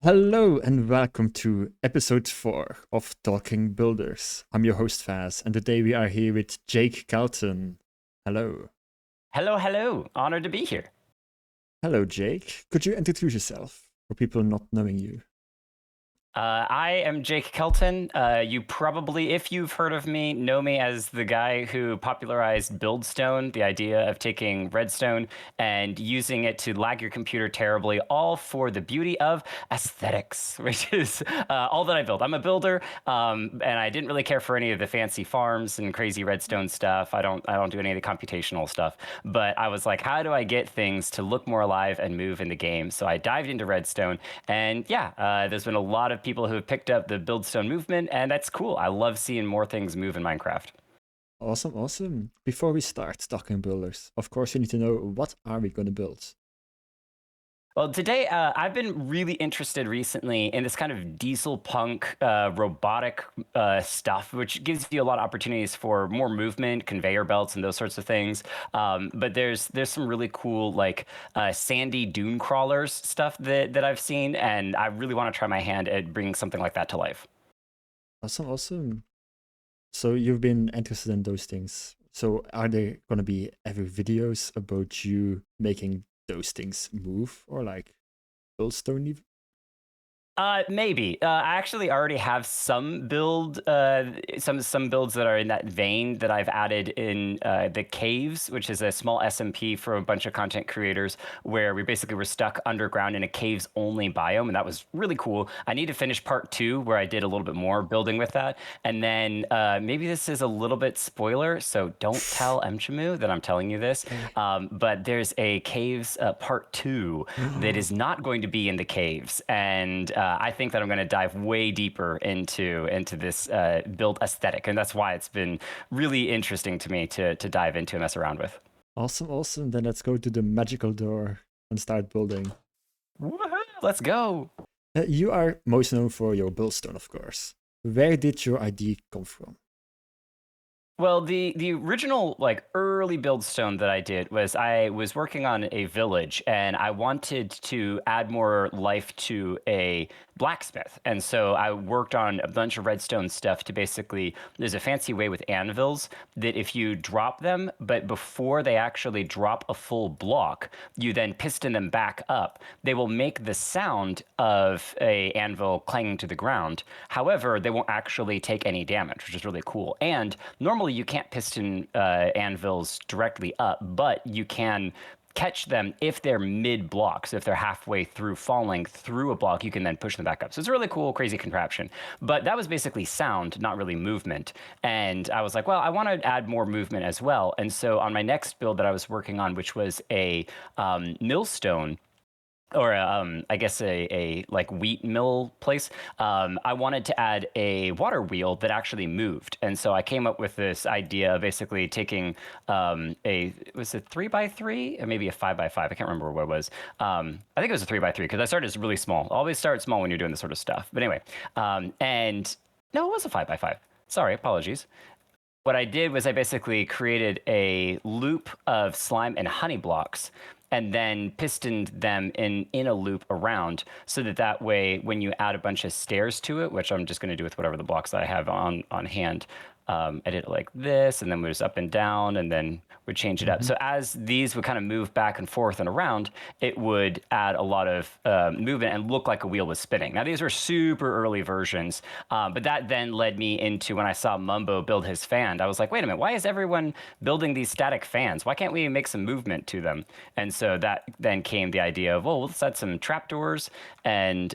Hello and welcome to episode 4 of Talking Builders. I'm your host Faz, and today we are here with Jake Kelton. Hello. Hello, hello. Honored to be here. Hello, Jake. Could you introduce yourself for people not knowing you? I am Jake Kelton. You probably, if you've heard of me, know me as the guy who popularized Buildstone, the idea of taking redstone and using it to lag your computer terribly, all for the beauty of aesthetics, which is all that I build. I'm a builder, and I didn't really care for any of the fancy farms and crazy redstone stuff. I don't do any of the computational stuff. But I was like, how do I get things to look more alive and move in the game? So I dived into redstone, and yeah, there's been a lot of people who have picked up the Buildstone movement, and that's cool. I love seeing more things move in Minecraft. Awesome, awesome. Before we start Talking Builders, of course you need to know what are we going to build? Well, today I've been really interested recently in this kind of diesel punk robotic stuff, which gives you a lot of opportunities for more movement, conveyor belts, and those sorts of things. But there's some really cool like sandy dune crawlers stuff that I've seen, and I really want to try my hand at bringing something like that to life. Awesome, awesome. So you've been interested in those things. So are there going to be ever videos about you making those things move or like Buildstone even? Maybe. I actually already have some builds that are in that vein that I've added in the caves, which is a small SMP for a bunch of content creators, where we basically were stuck underground in a caves only biome, and that was really cool. I need to finish part 2, where I did a little bit more building with that, and then maybe this is a little bit spoiler, so don't tell Mchamu that I'm telling you this. But there's a caves part 2 that is not going to be in the caves, and I think that I'm going to dive way deeper into this build aesthetic, and that's why it's been really interesting to me to dive into and mess around with. Awesome, awesome. Then let's go to the magical door and start building. Woohoo! Let's go. You are most known for your Buildstone, of course. Where did your idea come from? Well, the original like early Buildstone that I did was I was working on a village and I wanted to add more life to a blacksmith. And so I worked on a bunch of redstone stuff to basically there's a fancy way with anvils that if you drop them, but before they actually drop a full block, you then piston them back up. They will make the sound of a anvil clanging to the ground. However, they won't actually take any damage, which is really cool. And normally you can't piston anvils directly up, but you can catch them if they're mid block. So if they're halfway through falling through a block, you can then push them back up. So it's a really cool, crazy contraption. But that was basically sound, not really movement. And I was like, well, I want to add more movement as well. And so on my next build that I was working on, which was a millstone, or I guess a like wheat mill place. I wanted to add a water wheel that actually moved, and so I came up with this idea of basically taking was it 3x3 or maybe a 5x5? I can't remember what it was. I think it was a 3x3 because I started as really small. Always start small when you're doing this sort of stuff. But anyway, and no, it was a 5x5. Sorry, apologies. What I did was I basically created a loop of slime and honey blocks and then pistoned them in a loop around so that way when you add a bunch of stairs to it, which I'm just going to do with whatever the blocks that I have on hand, I did it like this, and then moves up and down, and then would change it up. Mhm. So as these would kind of move back and forth and around, it would add a lot of movement and look like a wheel was spinning. Now these were super early versions, but that then led me into when I saw Mumbo build his fan. I was like, wait a minute, why is everyone building these static fans? Why can't we make some movement to them? And so that then came the idea of, well, let's add some trapdoors and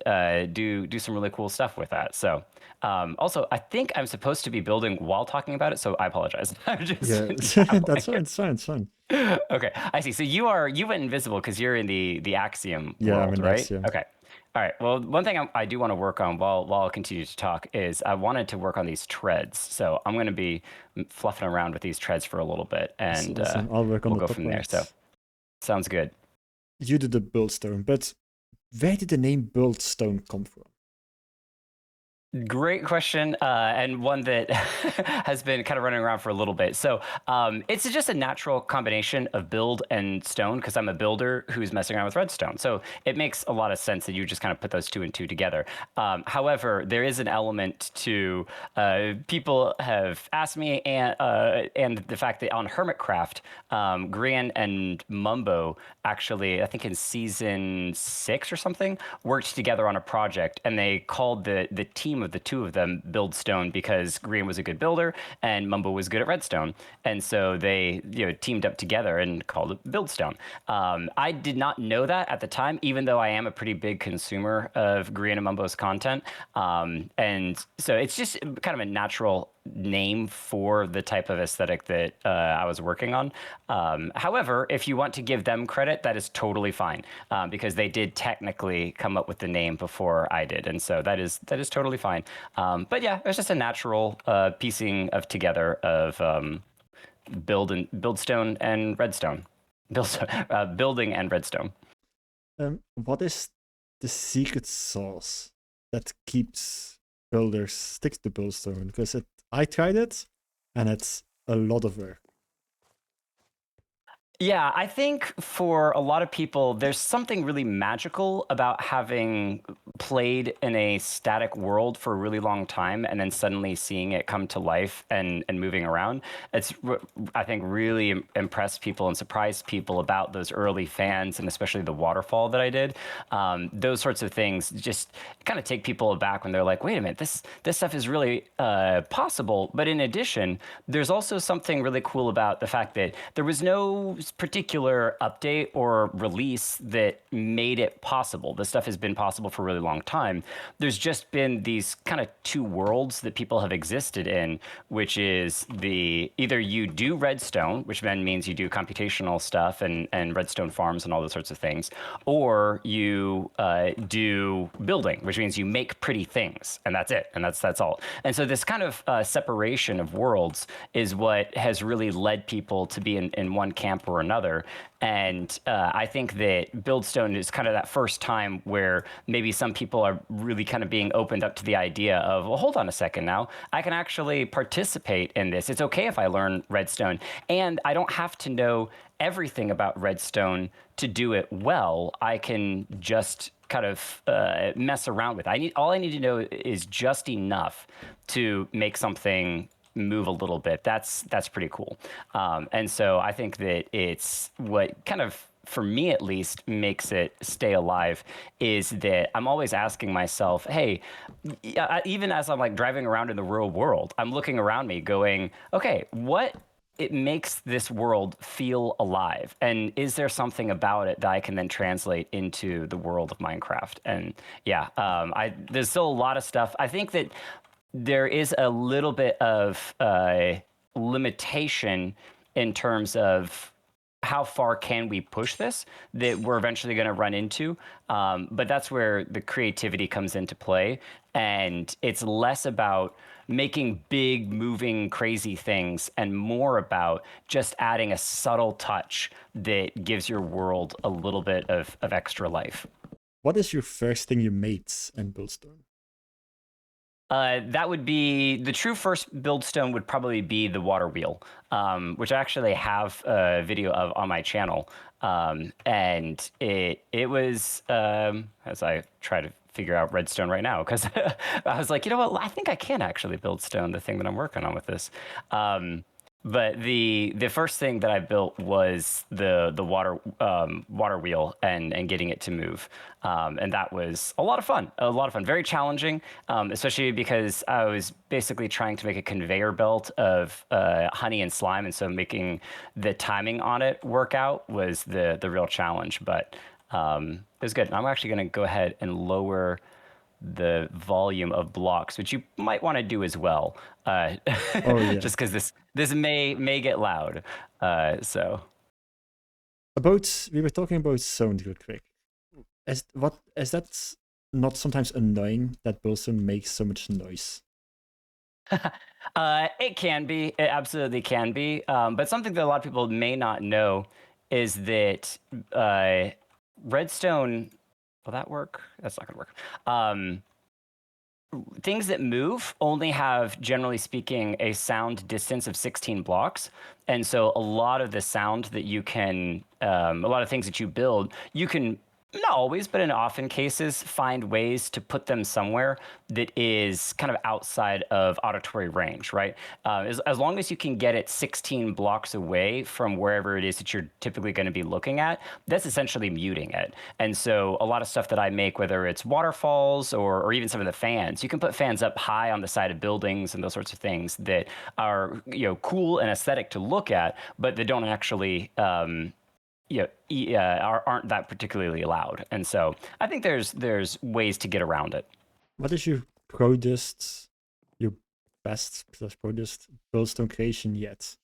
do some really cool stuff with that. So. Also, I think I'm supposed to be building while talking about it, so I apologize. I'm just Yeah, that's babbling. fine, it's fine, it's fine. Okay, I see. So you went invisible because you're in the Axiom Yeah, I'm world, in right? Axiom. Okay. All right. Well, one thing I do want to work on while I continue to talk is I wanted to work on these treads. So I'm going to be fluffing around with these treads for a little bit, Awesome, and awesome. I'll work on we'll the go top from there. So parts. sounds good. You did the Buildstone, but where did the name Buildstone come from? Great question, and one that has been kind of running around for a little bit. So it's just a natural combination of build and stone because I'm a builder who's messing around with redstone. So it makes a lot of sense that you just kind of put those two and two together. However, there is an element to people have asked me, and the fact that on Hermitcraft, Grian and Mumbo actually, I think in season 6 or something, worked together on a project, and they called the team of the two of them Buildstone because Green was a good builder and Mumbo was good at redstone, and so they teamed up together and called it Buildstone. I did not know that at the time, even though I am a pretty big consumer of Green and Mumbo's content, and so it's just kind of a natural name for the type of aesthetic that I was working on. However, if you want to give them credit, that is totally fine because they did technically come up with the name before I did, and so that is totally fine. But yeah, it's just a natural piecing of together of buildstone and redstone, building and redstone. What is the secret sauce that keeps builders stick to Buildstone? Because I tried it, and it's a lot of work. Yeah, I think for a lot of people, there's something really magical about having played in a static world for a really long time and then suddenly seeing it come to life and moving around. I think, really impressed people and surprised people about those early fans and especially the waterfall that I did. Those sorts of things just kind of take people aback when they're like, wait a minute, this stuff is really possible. But in addition, there's also something really cool about the fact that there was no particular update or release that made it possible. This stuff has been possible for a really long time. There's just been these kind of two worlds that people have existed in, which is either you do redstone, which then means you do computational stuff and redstone farms and all those sorts of things, or you do building, which means you make pretty things, and that's it, and that's all. And so this kind of separation of worlds is what has really led people to be in one camp or another. And I think that Buildstone is kind of that first time where maybe some people are really kind of being opened up to the idea of, well, hold on a second now. I can actually participate in this. It's okay if I learn Redstone. And I don't have to know everything about Redstone to do it well. I can just kind of mess around with. All I need to know is just enough to make something move a little bit. That's pretty cool. And so I think that it's what kind of, for me at least, makes it stay alive is that I'm always asking myself, hey, even as I'm like driving around in the real world, I'm looking around me going, okay, what it makes this world feel alive, and is there something about it that I can then translate into the world of Minecraft? And yeah, there's still a lot of stuff. I think that there is a little bit of limitation in terms of how far can we push this that we're eventually going to run into. But that's where the creativity comes into play. And it's less about making big, moving, crazy things and more about just adding a subtle touch that gives your world a little bit of extra life. What is your first thing you made in Buildstone? That would be the true first Buildstone would probably be the water wheel, which I actually have a video of on my channel. And it was as I try to figure out redstone right now because I was like, you know what, I think I can actually build stone, the thing that I'm working on with this. But the first thing that I built was the water wheel and getting it to move, and that was a lot of fun. A lot of fun, very challenging, especially because I was basically trying to make a conveyor belt of honey and slime, and so making the timing on it work out was the real challenge. But it was good. I'm actually going to go ahead and lower the volume of blocks, which you might want to do as well, Oh yeah. just because this may get loud. So We were talking about sound real quick. Is that not sometimes annoying that Buildstone makes so much noise? it can be, it absolutely can be, but something that a lot of people may not know is that redstone. Will that work? That's not going to work. things that move only have, generally speaking, a sound distance of 16 blocks. And so a lot of the sound that you can, a lot of things that you build, you can, not always, but in often cases, find ways to put them somewhere that is kind of outside of auditory range, right? As long as you can get it 16 blocks away from wherever it is that you're typically going to be looking at, that's essentially muting it. And so a lot of stuff that I make, whether it's waterfalls or even some of the fans, you can put fans up high on the side of buildings and those sorts of things that are, cool and aesthetic to look at, but that don't actually aren't that particularly loud. And so I think there's ways to get around it. What is your best slash proudest Buildstone creation yet?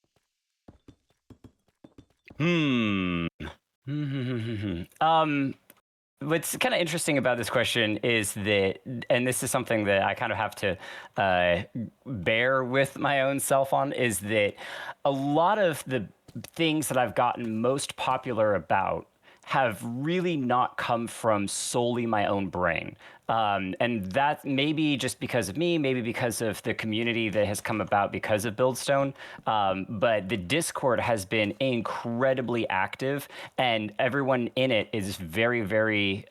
Hmm. What's kind of interesting about this question is that, and this is something that I kind of have to bear with my own self on, is that a lot of the things that I've gotten most popular about have really not come from solely my own brain. And that maybe just because of me, maybe because of the community that has come about because of Buildstone. But the Discord has been incredibly active, and everyone in it is very, very.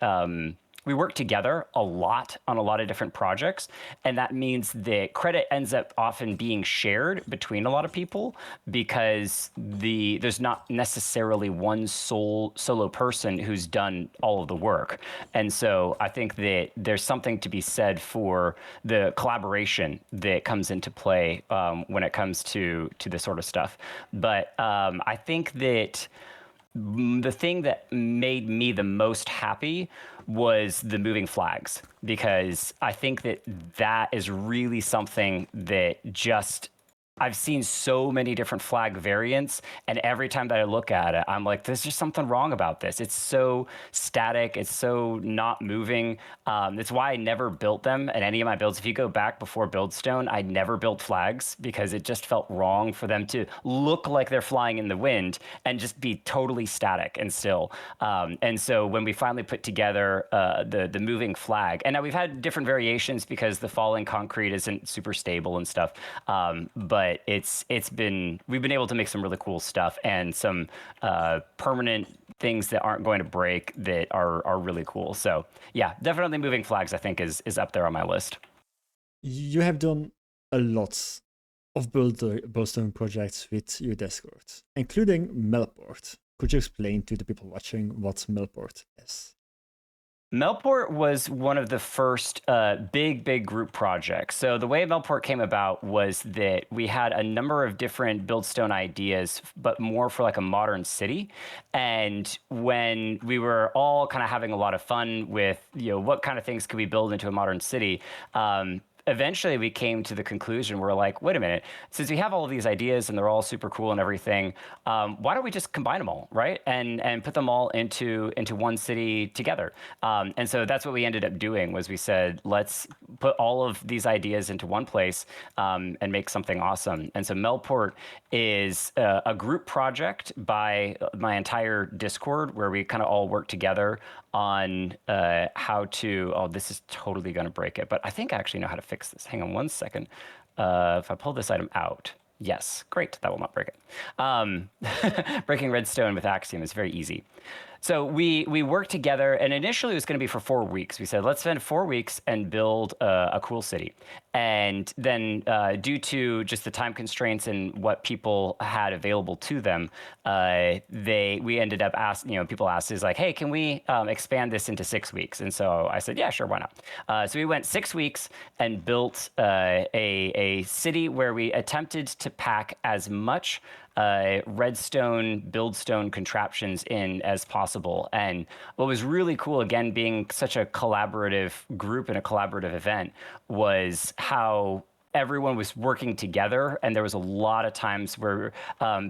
We work together a lot on a lot of different projects, and that means that credit ends up often being shared between a lot of people because there's not necessarily one solo person who's done all of the work. And so I think that there's something to be said for the collaboration that comes into play when it comes to this sort of stuff. But I think that the thing that made me the most happy was the moving flags, because I think that that is really something that just I've seen so many different flag variants, and every time that I look at it, I'm like, there's just something wrong about this. It's so static. It's so not moving. That's why I never built them in any of my builds. If you go back before Buildstone, I never built flags because it just felt wrong for them to look like they're flying in the wind and just be totally static and still. And so when we finally put together the moving flag, and now we've had different variations because the falling concrete isn't super stable and stuff, but we've been able to make some really cool stuff and some permanent things that aren't going to break that are really cool. So yeah, definitely moving flags I think is up there on my list. You have done a lot of Buildstone projects with your Discord, including Melport. Could you explain to the people watching what Melport is? Melport was one of the first big group projects. So the way Melport came about was that we had a number of different Buildstone ideas, but more for like a modern city. And when we were all kind of having a lot of fun with, what kind of things could we build into a modern city, eventually we came to the conclusion, we're like, wait a minute, since we have all of these ideas and they're all super cool and everything, why don't we just combine them all, right? And put them all into one city together. And so that's what we ended up doing was we said, let's put all of these ideas into one place and make something awesome. And so Melport is a group project by my entire Discord where we kind of all work together on how to, oh, this is totally going to break it, but I think I actually know how to fix this. Hang on one second. If I pull this item out, yes, great, that will not break it. Breaking redstone with Axiom is very easy. So we worked together, and initially it was going to be for 4 weeks. We said, let's spend 4 weeks and build a cool city. And then due to just the time constraints and what people had available to them, we ended up people asked, is like, hey, can we expand this into 6 weeks? And so I said, yeah, sure, why not? So we went 6 weeks and built a city where we attempted to pack as much redstone, buildstone contraptions in as possible. And what was really cool, again, being such a collaborative group and a collaborative event, was how everyone was working together, and there was a lot of times where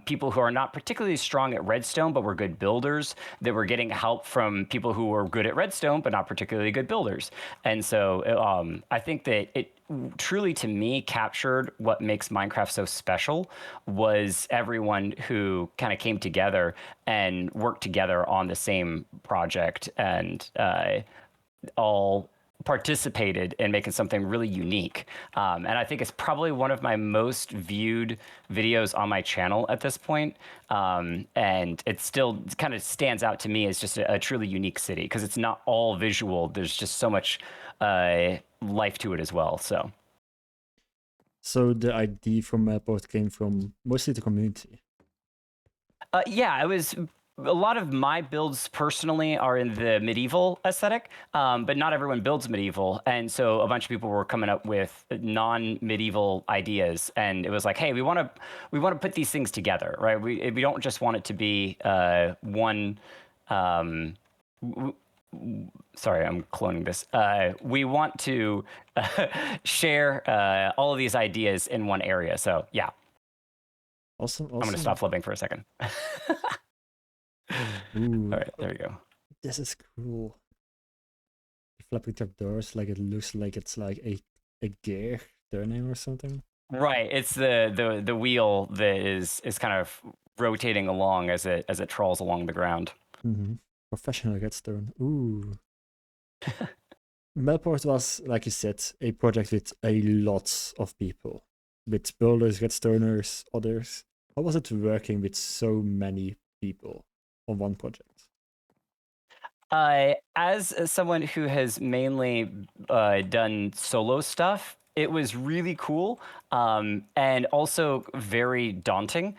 people who are not particularly strong at redstone but were good builders, that were getting help from people who were good at redstone but not particularly good builders. And so I think that it truly, to me, captured what makes Minecraft so special was everyone who kind of came together and worked together on the same project, and all participated in making something really unique. And I think it's probably one of my most viewed videos on my channel at this point. And it still kind of stands out to me as just a truly unique city because it's not all visual. There's just so much life to it as well. So the idea from Melport came from mostly the community. Yeah, it was a lot of my builds personally are in the medieval aesthetic, but not everyone builds medieval. And so a bunch of people were coming up with non-medieval ideas. And it was like, hey, we want to put these things together, right? We don't just want it to be one. Sorry, I'm cloning this. We want to share all of these ideas in one area. So yeah, Awesome, I'm going to stop flipping for a second. Ooh, All right, there you go. this is cool. Flapping trapdoors, like it looks like it's like a gear turning or something. Right, it's the wheel that is kind of rotating along as it trawls along the ground. Mm-hmm. Professional redstone. Ooh. Melport was, like you said, a project with a lot of people, with builders, redstoners, others. How was it working with so many people on one project? As someone who has mainly done solo stuff, it was really cool and also very daunting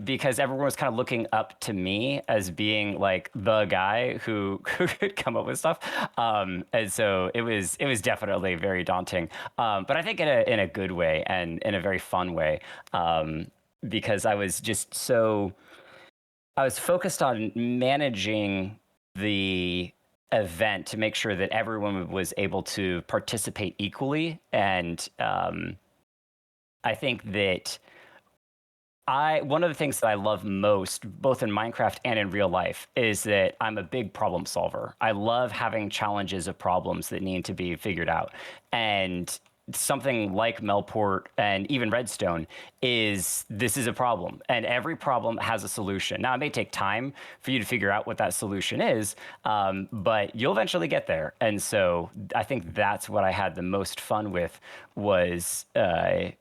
because everyone was kind of looking up to me as being like the guy who could come up with stuff, and so it was definitely very daunting, but I think in a good way and in a very fun way, because I was just so. I was focused on managing the event to make sure that everyone was able to participate equally. And I think that one of the things that I love most, both in Minecraft and in real life, is that I'm a big problem solver. I love having challenges of problems that need to be figured out. And something like Melport and even Redstone this is a problem, and every problem has a solution. Now, it may take time for you to figure out what that solution is, but you'll eventually get there. And so I think that's what I had the most fun with was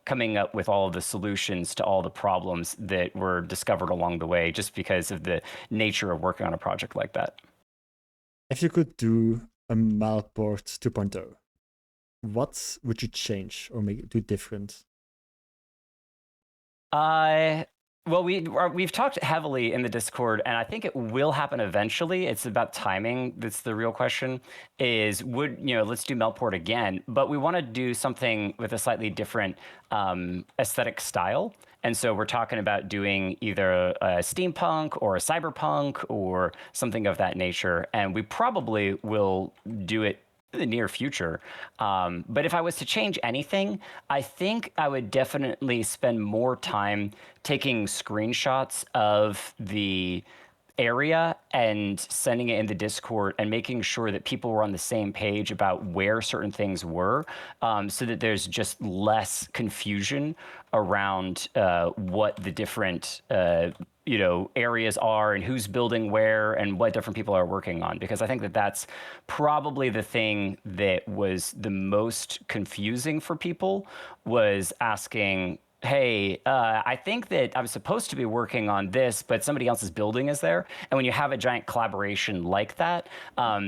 coming up with all of the solutions to all the problems that were discovered along the way, just because of the nature of working on a project like that. If you could do a Melport 2.0, what would you change or do different? Well, we've talked heavily in the Discord, and I think it will happen eventually. It's about timing. That's the real question. Let's do Melport again, but we want to do something with a slightly different aesthetic style. And so we're talking about doing either a steampunk or a cyberpunk or something of that nature. And we probably will do it in the near future. But if I was to change anything, I think I would definitely spend more time taking screenshots of the area and sending it in the Discord and making sure that people were on the same page about where certain things were, so that there's just less confusion around what the different areas are and who's building where and what different people are working on, because I think that that's probably the thing that was the most confusing for people, was asking, hey, I think that I'm supposed to be working on this, but somebody else's building is there. And when you have a giant collaboration like that,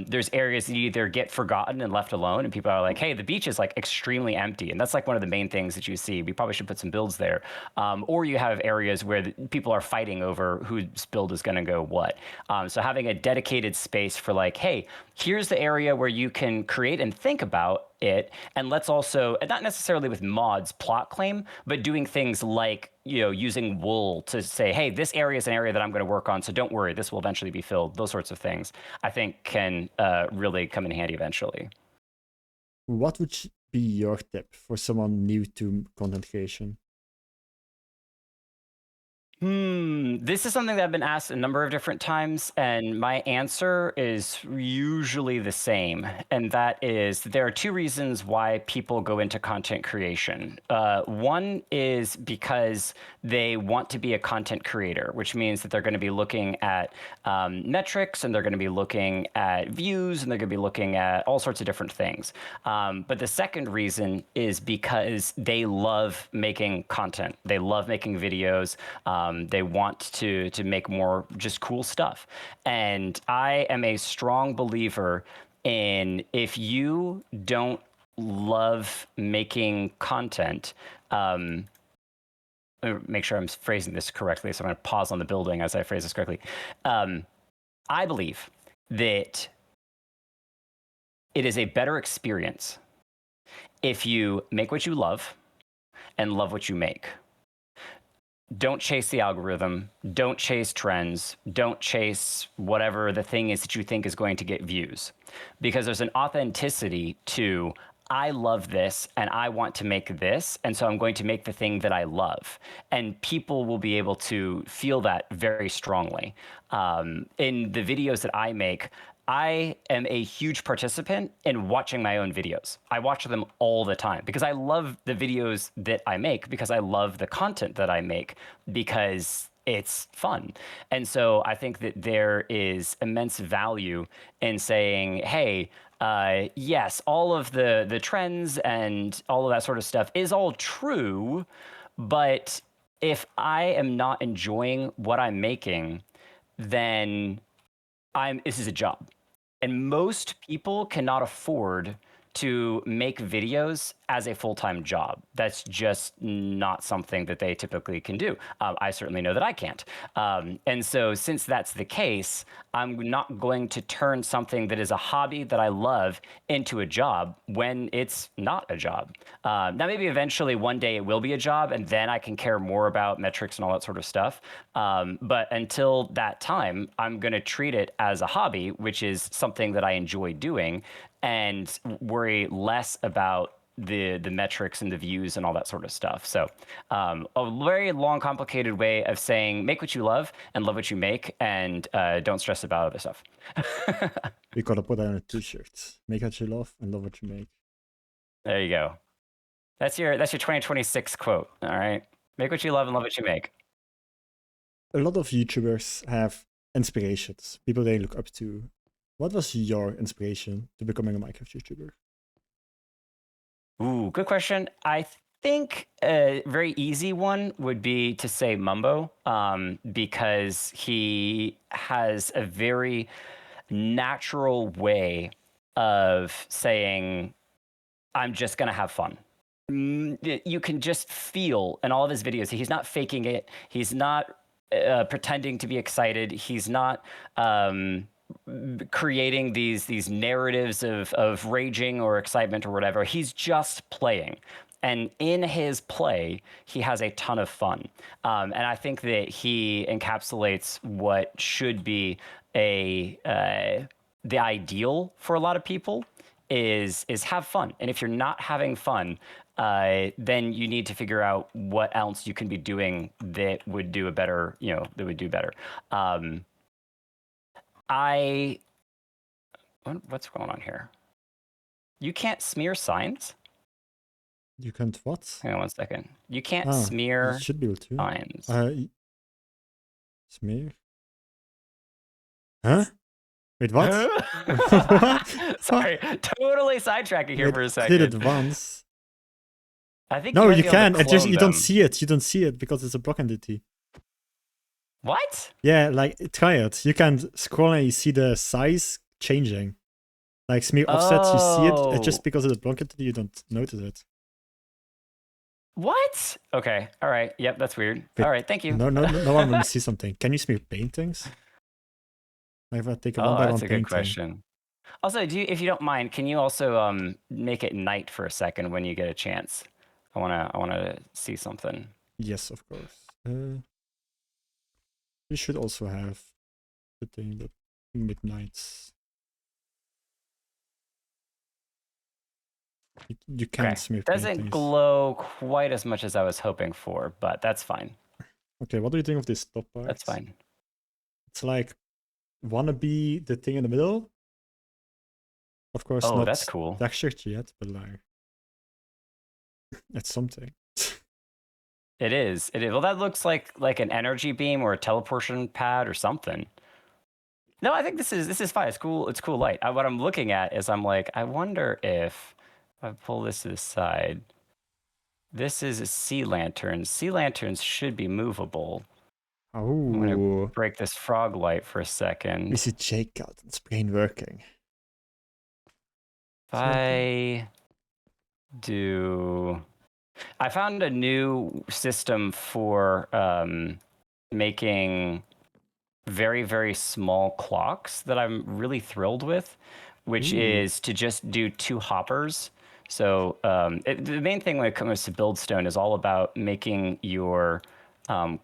there's areas that either get forgotten and left alone, and people are like, hey, the beach is like extremely empty. And that's like one of the main things that you see. We probably should put some builds there. Or you have areas where people are fighting over whose build is going to go what. So having a dedicated space for like, hey, here's the area where you can create and think about it, and let's also, not necessarily with mods plot claim, but doing things like using wool to say, hey, this area is an area that I'm going to work on, so don't worry, this will eventually be filled. Those sorts of things I think can really come in handy eventually. What would be your tip for someone new to content creation? This is something that I've been asked a number of different times, and my answer is usually the same. And that is there are two reasons why people go into content creation. One is because they want to be a content creator, which means that they're going to be looking at metrics, and they're going to be looking at views, and they're going to be looking at all sorts of different things. But the second reason is because they love making content. They love making videos. They want to make more just cool stuff. And I am a strong believer in if you don't love making content, make sure I'm phrasing this correctly. So I'm going to pause on the building as I phrase this correctly. I believe that it is a better experience if you make what you love and love what you make. Don't chase the algorithm. Don't chase trends. Don't chase whatever the thing is that you think is going to get views. Because there's an authenticity to, I love this and I want to make this. And so I'm going to make the thing that I love. And people will be able to feel that very strongly. In the videos that I make, I am a huge participant in watching my own videos. I watch them all the time because I love the videos that I make, because I love the content that I make, because it's fun. And so I think that there is immense value in saying, hey, yes, all of the trends and all of that sort of stuff is all true, but if I am not enjoying what I'm making, then this is a job. And most people cannot afford to make videos as a full-time job. That's just not something that they typically can do. I certainly know that I can't. And so since that's the case, I'm not going to turn something that is a hobby that I love into a job when it's not a job. Now, maybe eventually one day it will be a job, and then I can care more about metrics and all that sort of stuff. But until that time, I'm going to treat it as a hobby, which is something that I enjoy doing, and worry less about the metrics and the views and all that sort of stuff. So a very long, complicated way of saying make what you love and love what you make, and don't stress about other stuff. We gotta put that on a t-shirt. Make what you love and love what you make. There you go. That's your 2026 quote. All right. Make what you love and love what you make. A lot of YouTubers have inspirations, people they look up to. What was your inspiration to becoming a Minecraft YouTuber? Ooh, good question. I think a very easy one would be to say Mumbo, because he has a very natural way of saying, I'm just going to have fun. You can just feel in all of his videos, he's not faking it. He's not pretending to be excited. He's not creating these narratives of raging or excitement or whatever. He's just playing. And in his play, he has a ton of fun. And I think that he encapsulates what should be the ideal for a lot of people is have fun. And if you're not having fun, then you need to figure out what else you can be doing that would do better. What's going on here? You can't smear signs? You can't what? Hang on 1 second. You can't smear you should be able to. signs. Smear? Huh? Wait, what? Sorry, totally sidetracking here for a second. I did it once. I think no, you can. It just you don't see it. You don't see it because it's a block entity. What? Yeah, like try it. You can scroll and you see the size changing. Like smear offset, you see it. Just because it's a block entity, you don't notice it. What? Okay. All right. Yep, that's weird. All right. Thank you. No one will see something. Can you smear paintings? If I take a one by one that's a painting. good question. Also, if you don't mind, can you also make it night for a second when you get a chance? I wanna see something. Yes, of course. You should also have the thing that midnights. You can't smear paintings. Doesn't glow quite as much as I was hoping for, but that's fine. Okay, what do you think of this top part? That's fine. It's like wanna be the thing in the middle. Of course, Oh, not that's cool. textured yet, but like it's something. It is. It is. Well, that looks like an energy beam or a teleportation pad or something. No, I think this is fine. It's cool. It's cool light. What I'm looking at is I'm like, I wonder if I pull this to the side. This is a sea lantern. Sea lanterns should be movable. I'm gonna Oh, break this frog light for a we second. see Jake Kelton's brain working. If I do, I found a new system for making very, very small clocks that I'm really thrilled with, which Ooh. is to just do 2 hoppers. So the main thing when it comes to Buildstone is all about making your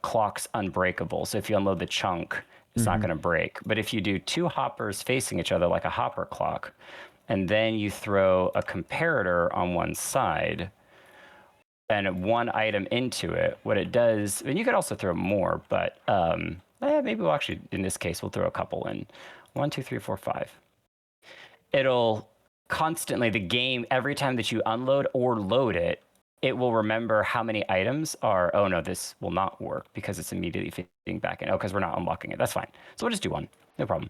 clocks unbreakable. So if you unload the chunk, it's not going to break. But if you do 2 hoppers facing each other like a hopper clock, and then you throw a comparator on one side and one item into it, what it does, and you could also throw more, but maybe we'll actually, in this case, we'll throw a couple in. 1, 2, 3, 4, 5. It'll constantly, the game, every time that you unload or load it, it will remember how many items are, oh no, this will not work because it's immediately fitting back in. Oh, because we're not unlocking it. That's fine. So we'll just do one. No problem.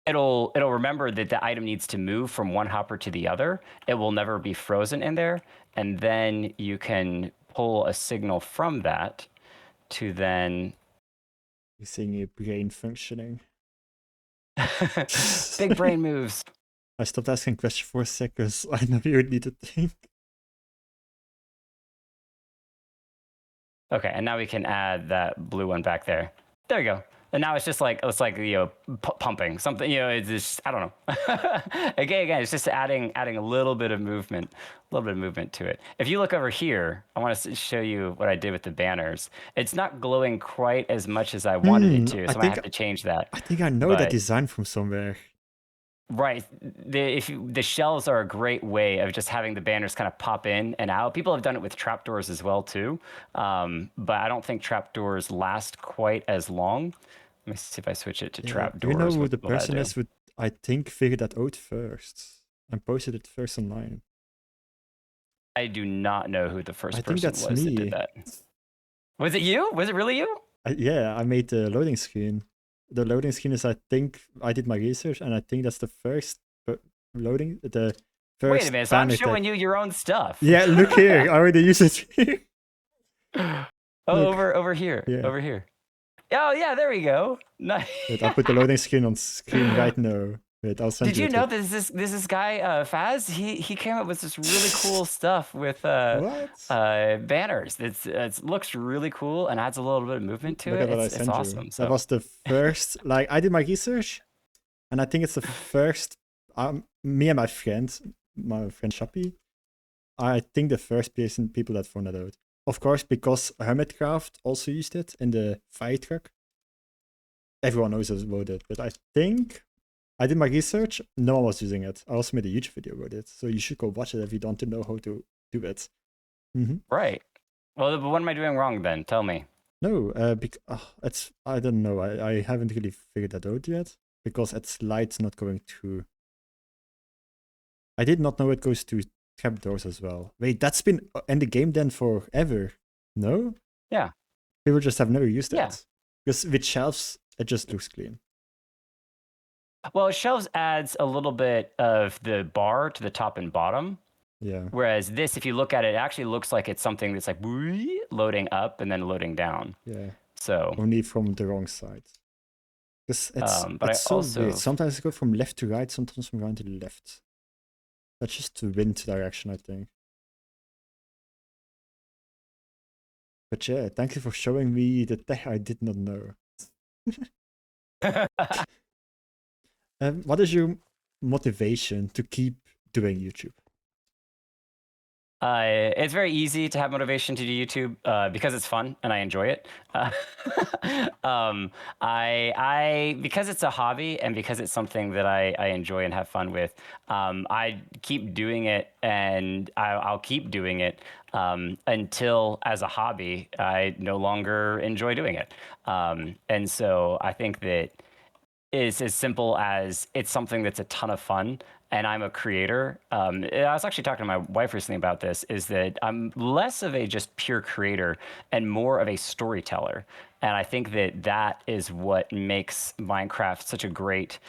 It'll remember that the item needs to move from one hopper to the other. It will never be frozen in there. And then you can pull a signal from that to then You're seeing your brain functioning. big brain moves. I stopped asking questions for a second because I know you would need to think. Okay, and now we can add that blue one back there. There you go. And now it's like pumping something. It's just, I don't know. again, it's just adding a little bit of movement, to it. If you look over here, I want to show you what I did with the banners. It's not glowing quite as much as I wanted it to, so I have to change that. I think I know that design from somewhere. Right. The shelves are a great way of just having the banners kind of pop in and out. People have done it with trapdoors as well too, but I don't think trapdoors last quite as long. Let me see if I switch it to trapdoors. Do you know who the person is who I think figured that out first and posted it first online? I do not know who the first person was that did that. Was it you? Was it really you? Yeah, I made the loading screen. The loading screen is, I think, I did my research, and I think that's the first loading. The first. Wait a minute, so I'm showing you your own stuff. Yeah, look here. I already used it here. Over here. Yeah. Over here. Oh yeah, there we go. Nice. Wait, I'll put the loading screen on screen right now. Wait, I'll send Did you know this guy Faz? He came up with this really cool stuff with banners. It looks really cool and adds a little bit of movement to it. It's awesome. So. That was the first. Like, I did my research, and I think it's the first. Me and my friend Shoppy, I think the first people that found that out. Of course, because Hermitcraft also used it in the fire truck. Everyone knows about it, but I think I did my research. No one was using it. I also made a YouTube video about it, so you should go watch it if you don't know how to do it. Right. Well, what am I doing wrong then? Tell me. No, it's, I don't know. I haven't really figured that out yet because its light's not going to. I did not know it goes to trapdoors as well. Wait, that's been in the game then forever. No? Yeah. People just have never used it. Because with shelves, it just looks clean. Well, shelves adds a little bit of the bar to the top and bottom. Yeah. Whereas this, if you look at it, it actually looks like it's something that's like loading up and then loading down. Yeah. So only from the wrong side. Because it's so also weird. Sometimes it goes from left to right, sometimes from right to left. That's just the wind direction, I think. But yeah, thank you for showing me the tech I did not know. What is your motivation to keep doing YouTube? It's very easy to have motivation to do YouTube because it's fun and I enjoy it. Uh, because it's a hobby and because it's something that I enjoy and have fun with, I keep doing it and I'll keep doing it until, as a hobby, I no longer enjoy doing it. And so I think that is as simple as it's something that's a ton of fun and I'm a creator. I was actually talking to my wife recently about this, is that I'm less of a just pure creator and more of a storyteller. And I think that that is what makes Minecraft such a great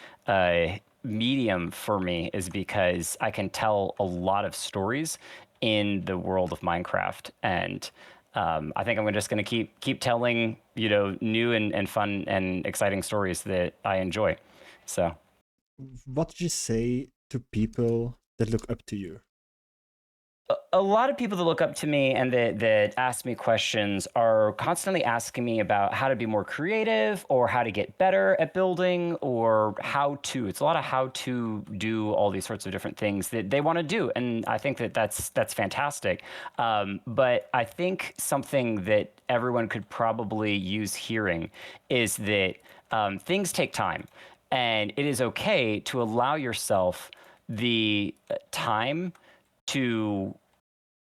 medium for me, is because I can tell a lot of stories in the world of Minecraft. And I think I'm just going to keep telling, new and fun and exciting stories that I enjoy. So What did you say to people that look up to you? a lot of people that look up to me and that ask me questions are constantly asking me about how to be more creative or how to get better at building or how to. It's a lot of how to do all these sorts of different things that they want to do, and I think that that's fantastic. But I think something that everyone could probably use hearing is that things take time, and it is okay to allow yourself the time to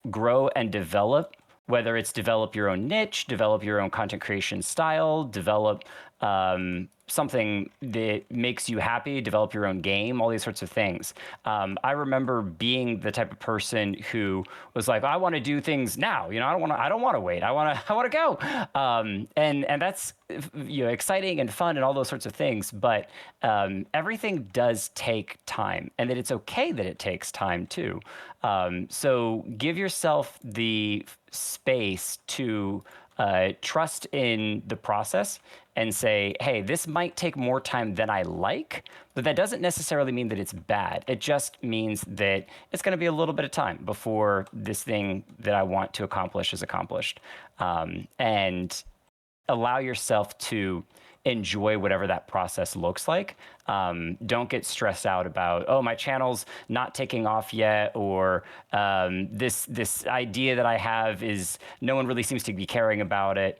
grow and develop, whether it's develop your own niche, develop your own content creation style, develop something that makes you happy, develop your own game, all these sorts of things. I remember being the type of person who was like, I want to do things now. I don't want to wait. I want to go. And that's, exciting and fun and all those sorts of things. But everything does take time, and that it's okay that it takes time too. So give yourself the space to trust in the process and say, hey, this might take more time than I like, but that doesn't necessarily mean that it's bad. It just means that it's going to be a little bit of time before this thing that I want to accomplish is accomplished. And allow yourself to enjoy whatever that process looks like. Don't get stressed out about, oh, my channel's not taking off yet, or this idea that I have is no one really seems to be caring about it.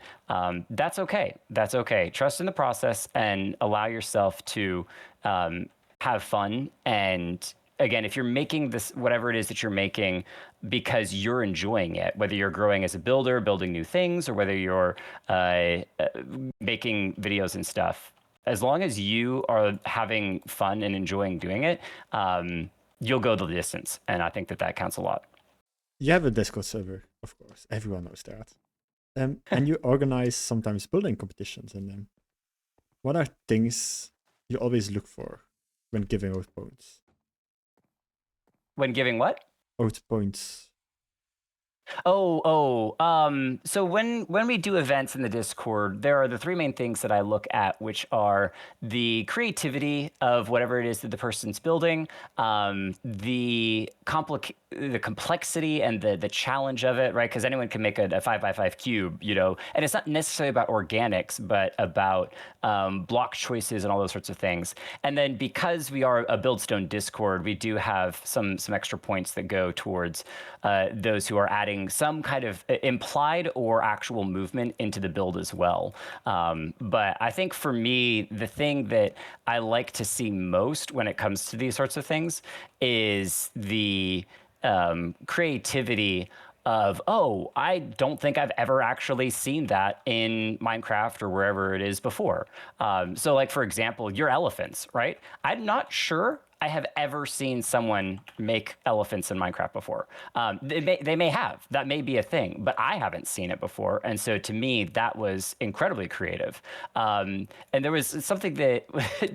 That's okay. That's okay. Trust in the process and allow yourself to have fun. And again, if you're making this, whatever it is that you're making, because you're enjoying it, whether you're growing as a builder, building new things, or whether you're making videos and stuff, as long as you are having fun and enjoying doing it, you'll go the distance. And I think that that counts a lot. You have a Discord server, of course. Everyone knows that. And you organize sometimes building competitions in them. What are things you always look for when giving out points? When giving what? Out points. So when we do events in the Discord, there are the three main things that I look at, which are the creativity of whatever it is that the person's building, the complexity and the challenge of it, right? Because anyone can make a 5x5 cube, and it's not necessarily about organics, but about block choices and all those sorts of things. And then because we are a Buildstone Discord, we do have some extra points that go towards those who are adding some kind of implied or actual movement into the build as well. But I think for me, the thing that I like to see most when it comes to these sorts of things is the creativity of, oh, I don't think I've ever actually seen that in Minecraft or wherever it is before. So like, for example, your elephants, right? I'm not sure I have ever seen someone make elephants in Minecraft before. They may have. That may be a thing, but I haven't seen it before. And so to me, that was incredibly creative. And there was something that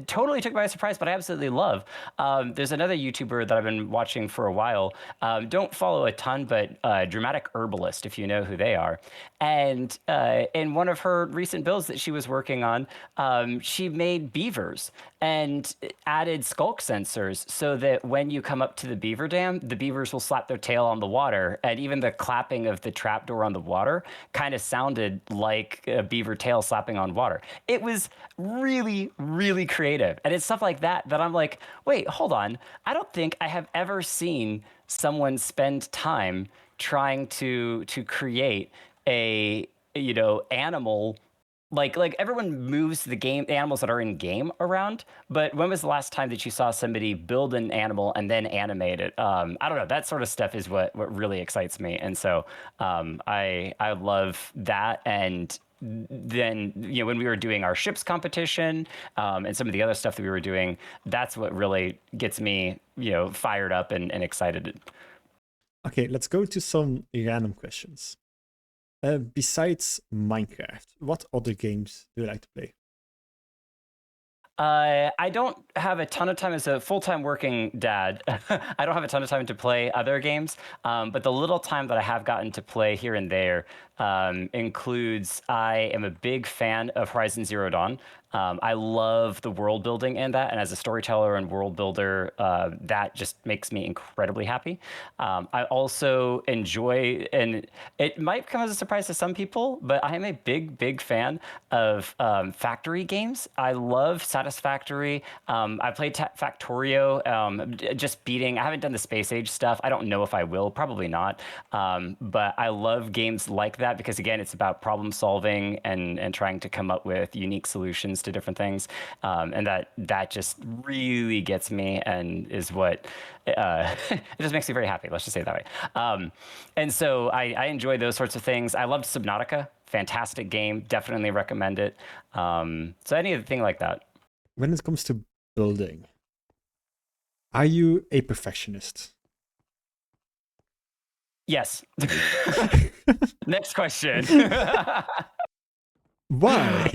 totally took me by surprise, but I absolutely love. There's another YouTuber that I've been watching for a while. Don't follow a ton, but Dramatic Herbalist, if you know who they are. And in one of her recent builds that she was working on, she made beavers and added skulk sensors so that when you come up to the beaver dam, the beavers will slap their tail on the water. And even the clapping of the trapdoor on the water kind of sounded like a beaver tail slapping on water. It was really, really creative. And it's stuff like that that I'm like, wait, hold on. I don't think I have ever seen someone spend time trying to create a animal like everyone moves the animals that are in game around, but when was the last time that you saw somebody build an animal and then animate it? I don't know. That sort of stuff is what really excites me, and so I love that. And then when we were doing our ships competition and some of the other stuff that we were doing, that's what really gets me fired up and excited. Okay, let's go to some random questions. Besides Minecraft, what other games do you like to play? I don't have a ton of time as a full-time working dad. I don't have a ton of time to play other games, but the little time that I have gotten to play here and there includes I am a big fan of Horizon Zero Dawn. I love the world building in that, and as a storyteller and world builder, that just makes me incredibly happy. I also enjoy, and it might come as a surprise to some people, but I am a big fan of factory games. I love Satisfactory. I played Factorio, just beating. I haven't done the space age stuff. I don't know if I will, probably not. But I love games like that because again, it's about problem solving and trying to come up with unique solutions to different things, and that just really gets me and is what it just makes me very happy. Let's just say it that way. And so I enjoy those sorts of things. I loved Subnautica. Fantastic game. Definitely recommend it. So anything like that. When it comes to building, are you a perfectionist? Yes. Next question. Why?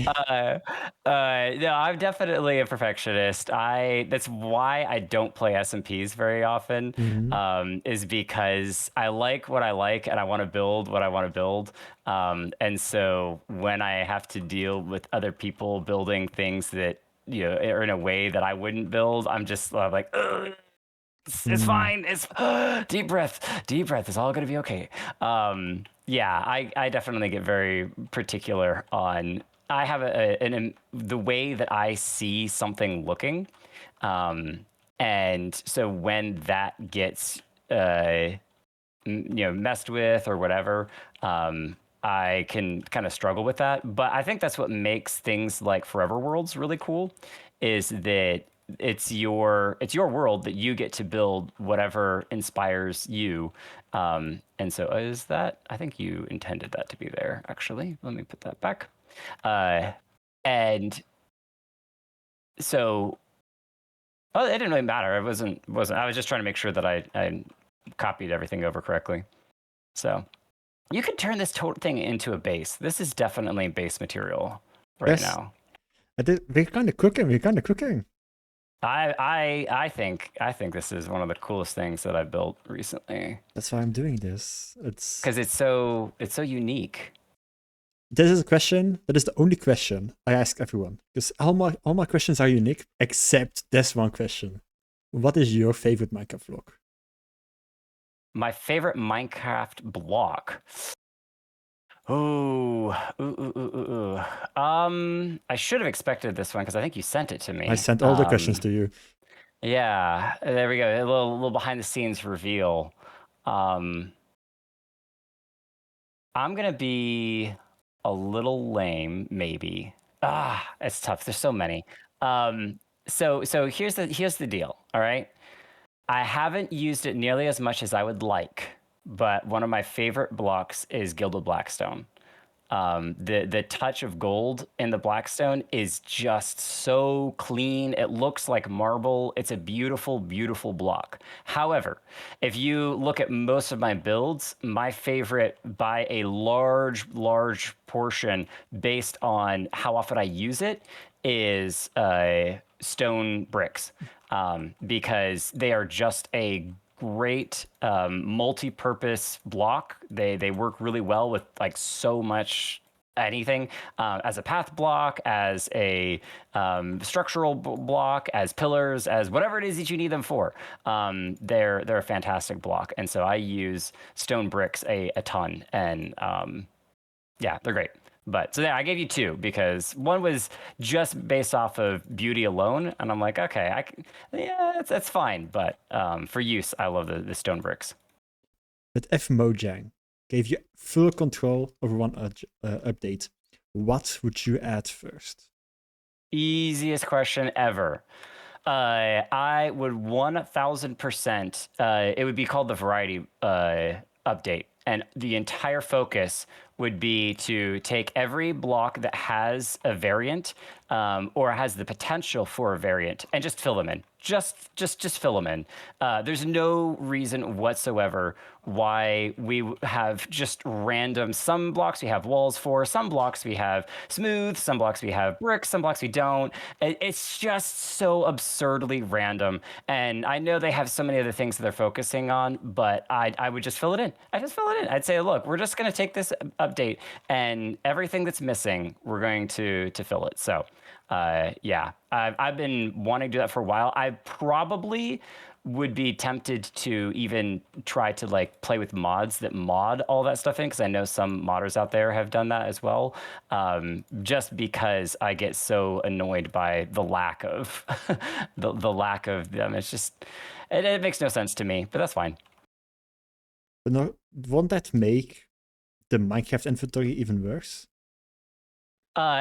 No, I'm definitely a perfectionist. That's why I don't play SMPs very often. Is because I like what I like and I want to build what I want to build. And so when I have to deal with other people building things that are in a way that I wouldn't build, I'm just like, ugh. It's fine. It's deep breath. Deep breath. It's all going to be okay. Yeah, I definitely get very particular on. I have the way that I see something looking, and so when that gets messed with or whatever, I can kind of struggle with that. But I think that's what makes things like Forever Worlds really cool, is that it's your world that you get to build whatever inspires you. And so is that, I think you intended that to be there, actually. Let me put that back. And so, oh, it didn't really matter. It wasn't, I was just trying to make sure that I copied everything over correctly. So you could turn this total thing into a base. This is definitely base material right now. We're kind of cooking. We're kind of cooking. I think this is one of the coolest things that I've built recently. That's why I'm doing this. It's because it's so unique. This is a question that is the only question I ask everyone, because all my questions are unique except this one question. What is your favorite Minecraft vlog? My favorite Minecraft block. I should have expected this one because I think you sent it to me. I sent all the questions to you. Yeah, there we go. A little behind the scenes reveal. I'm gonna be a little lame, maybe. It's tough. There's so many. So here's the deal. All right, I haven't used it nearly as much as I would like, but one of my favorite blocks is Gilded Blackstone. The touch of gold in the Blackstone is just so clean. It looks like marble. It's a beautiful, beautiful block. However, if you look at most of my builds, my favorite by a large, large portion based on how often I use it is stone bricks, because they are just a great multi-purpose block. They work really well with like so much anything, as a path block, as a structural block, as pillars, as whatever it is that you need them for. They're a fantastic block, and so I use stone bricks a ton, and yeah, they're great. But so there, I gave you two because one was just based off of beauty alone, and I'm like, okay, yeah, that's fine. But for use, I love the stone bricks. But if Mojang gave you full control over one update, what would you add first? Easiest question ever. I would 1000%. It would be called the variety update, and the entire focus would be to take every block that has a variant or has the potential for a variant and just fill them in. Just fill them in. There's no reason whatsoever why we have just random. Some blocks we have walls for, some blocks we have smooth, some blocks we have bricks, some blocks we don't. It's just so absurdly random. And I know they have so many other things that they're focusing on, but I would just fill it in. I just fill it in. I'd say, look, we're just going to take this update and everything that's missing, we're going to fill it. So yeah, I've been wanting to do that for a while. I probably would be tempted to even try to like play with mods that mod all that stuff in, because I know some modders out there have done that as well. Just because I get so annoyed by the lack of the lack of them. It's just it makes no sense to me, but that's fine. But no, won't that make the Minecraft inventory even worse?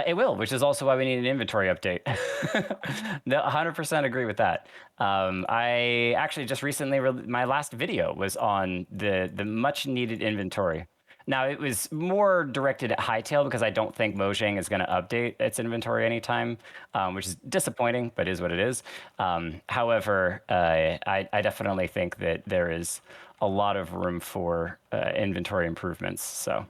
It will, which is also why we need an inventory update. No, 100% agree with that. I actually just recently, my last video was on the much needed inventory. Now, it was more directed at Hightail because I don't think Mojang is going to update its inventory anytime, which is disappointing, but is what it is. However, I definitely think that there is a lot of room for inventory improvements. So,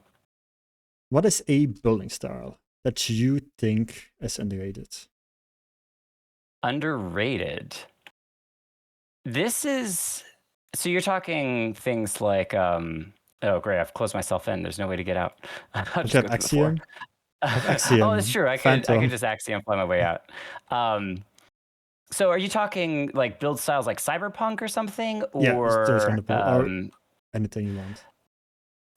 What is a building style that you think is underrated? underrated. This is so you're talking things like oh great, I've closed myself in. There's no way to get out. I'll I've just got go through the floor. Axiom. I've Oh, that's Axiom, true. I could Phantom. just axiom fly my way out. Um, so are you talking like build styles like cyberpunk or something? Yeah, those kind Or of build, or anything you want.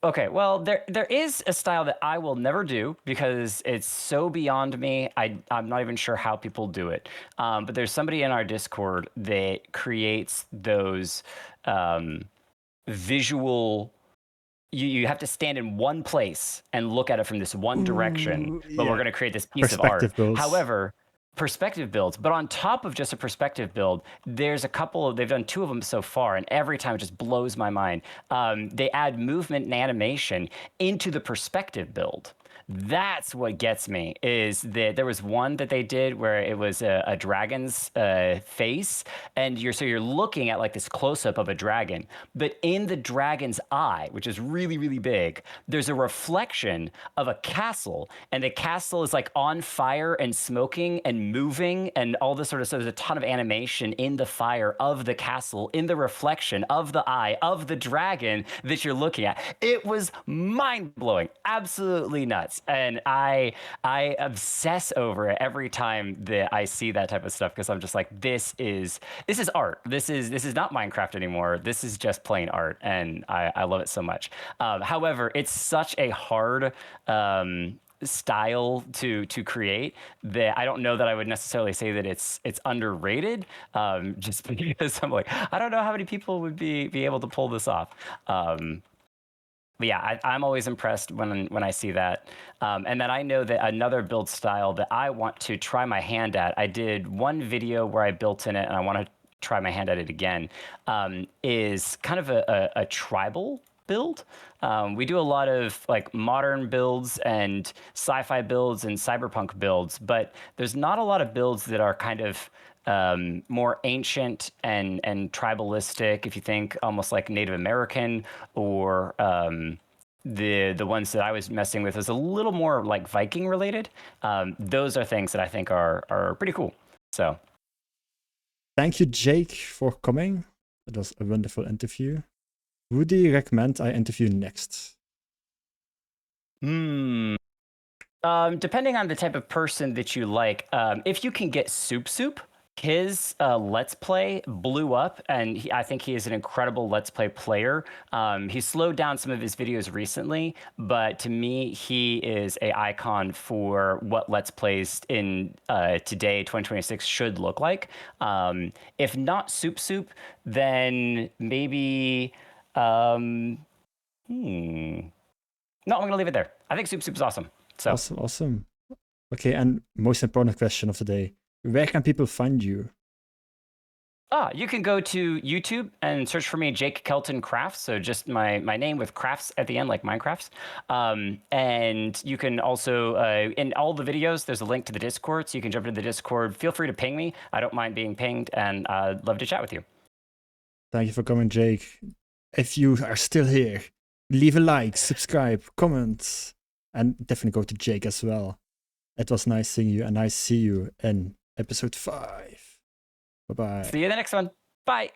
okay, well, there is a style that I will never do because it's so beyond me. I'm not even sure how people do it. But there's somebody in our Discord that creates those visual. You have to stand in one place and look at it from this one direction, Ooh, but we're yeah. going to create this piece of art. Perspective builds. However, perspective builds, but on top of just a perspective build, there's a couple of, they've done two of them so far, and every time it just blows my mind. They add movement and animation into the perspective build. That's what gets me, is that there was one that they did where it was a dragon's face, and you're looking at like this close up of a dragon, but in the dragon's eye, which is really really big, there's a reflection of a castle, and the castle is like on fire and smoking and moving and all this sort of stuff. There's a ton of animation in the fire of the castle, in the reflection of the eye of the dragon that you're looking at. It was mind blowing, absolutely nuts. And I obsess over it every time that I see that type of stuff, because I'm just like, this is art. This is not Minecraft anymore. This is just plain art, and I love it so much. However, it's such a hard style to create that I don't know that I would necessarily say that it's underrated. Just because I'm like, I don't know how many people would be able to pull this off. But yeah, I'm always impressed when I see that. And then I know that another build style that I want to try my hand at, I did one video where I built in it, and I want to try my hand at it again, is kind of a tribal build. We do a lot of like modern builds and sci-fi builds and cyberpunk builds, but there's not a lot of builds that are kind of more ancient and tribalistic. If you think almost like Native American, or the ones that I was messing with was a little more like Viking related. Those are things that I think are pretty cool. So Thank you, Jake, for coming. It was a wonderful interview. Who do you recommend I interview next? Depending on the type of person that you like, if you can get Soup, his Let's Play blew up, and I think he is an incredible Let's Play player. He slowed down some of his videos recently, but to me, he is a icon for what Let's Plays in today, 2026, should look like. If not Soup, then maybe No, I'm gonna leave it there. I think Soup Soup's awesome. So Awesome. Okay, and most important question of the day: where can people find you? you can go to YouTube and search for me, Jake Kelton Crafts. So just my name with crafts at the end, like Minecrafts. And you can also, in all the videos, there's a link to the Discord. So you can jump into the Discord. Feel free to ping me. I don't mind being pinged, and I'd love to chat with you. Thank you for coming, Jake. If you are still here, leave a like, subscribe, comment, and definitely go to Jake as well. It was nice seeing you, and I see you in episode 5. Bye-bye. See you in the next one. Bye.